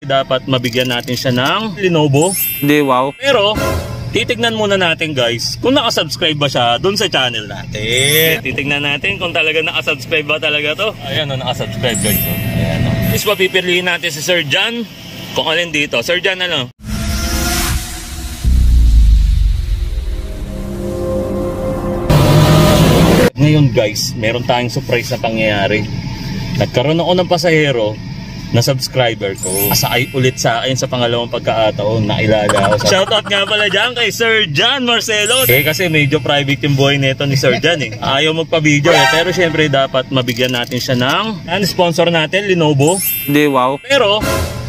Dapat mabigyan natin siya ng Lenovo. Hindi, wow. Pero titignan muna natin guys kung nakasubscribe ba siya dun sa channel natin. Titignan natin kung talaga nakasubscribe ba talaga to. Ayan o, nakasubscribe guys. Ayan o. Is papipiliin natin si Sir John kung alin dito. Sir John, ano? Ngayon guys, meron tayong surprise na pangyayari. Nagkaroon ako ng pasahero na subscriber ko. Asakay ulit sa akin sa pangalawang pagkakataon na ilala ako. Shoutout nga pala dyan kay Sir John Marcelo. Kasi medyo private yung buhay nito ni Sir John Ayaw magpa-video Pero syempre dapat mabigyan natin siya ng sponsor natin, Lenovo. Hindi, wow. Pero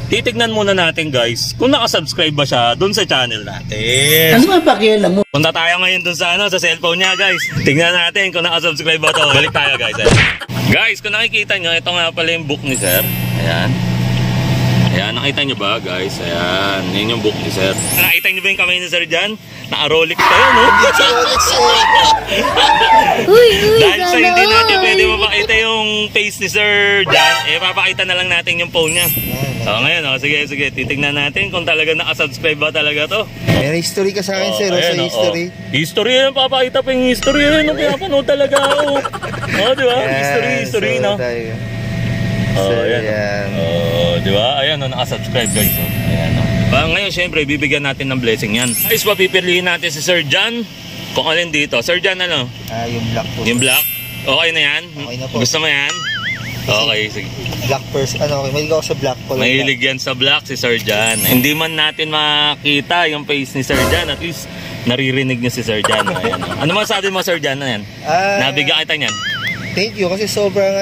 titignan muna natin guys kung nakasubscribe ba siya dun sa channel natin. Ano ba pakialam mo? Punta tayo ngayon dun sa sa cellphone niya guys. Tingnan natin kung nakasubscribe ba to. Balik tayo guys. Guys, kung nakikita nyo, ito nga pala yung book ni Sir. Ayan. Ayan, nakita nyo ba guys? Ayan, yun yung book ni Sir. Nakita nyo ba yung kamay ni Sir John? Naka-Rolex tayo, no? Dahil sa hindi natin pwede mapakita yung face ni Sir John, papakita na lang natin yung phone niya. So ngayon, sige, titignan natin kung talaga nakasubscribe ba talaga to. May history ka sa akin, Sir, sa history. History yan, papakita pa yung history yan. Pinapanood talaga ako. Di ba? History, no? Ayan. Di ba? Ayan, nakasubscribe guys. Ayan, ngayon, syempre, bibigyan natin ng blessing yan. Guys, papipiliin natin si Sir John kung alin dito. Sir John, ano? Yung black po. Yung black? Okay na yan? Okay na po. Gusto mo yan? Okay, sige. Black person, okay, mahilig ako sa black po. Mahilig yan sa black si Sir John. Hindi man natin makita yung face ni Sir John, at least naririnig niya si Sir John. Ayan. Ano masabi mo, Sir John, na yan? Nabigyan kita niyan? Thank you, kasi sobrang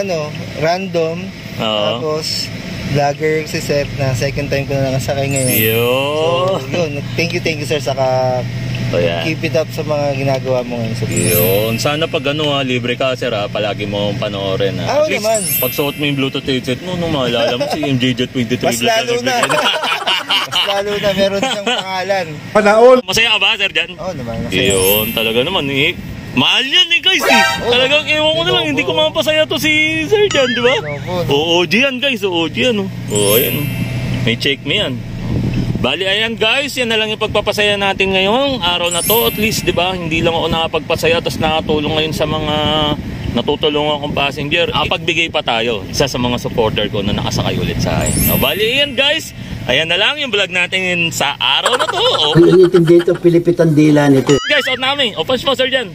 random. Tapos vlogger si Seth na second time ko na nakasakay ngayon. So, yun. Thank you sir, saka keep it up sa mga ginagawa mo ngayon sa video. Yun. Sana pag libre ka sir palagi mo panoorin At least, naman. Pag suot mo yung Bluetooth headset mo, maalala mo si MJJ23. Mas lalo na. Mas lalo na, meron siyang pangalan. Panaon! Masaya ka ba, Sir John? Oo naman, masaya. Yun, talaga naman mahal yan guys Talagang ewan ko na lang, hindi ko mapasaya to si Sir John, di ba? OG yan guys, OG yan ayan. May check me yan. Bali ayan guys, yan na lang yung pagpapasaya natin ngayong araw na to. At least, di ba, hindi lang ako nakapagpasaya, tapos nakatulong ngayon sa mga natutulungan kong passenger. Pagbigay pa tayo, isa sa mga supporter ko na nakasakay ulit sa akin. Bali ayan guys, ayan na lang yung vlog natin sa araw na to. Ang initin dito, pilipitan dila nito. Guys, out namin. Open mo, Sir John.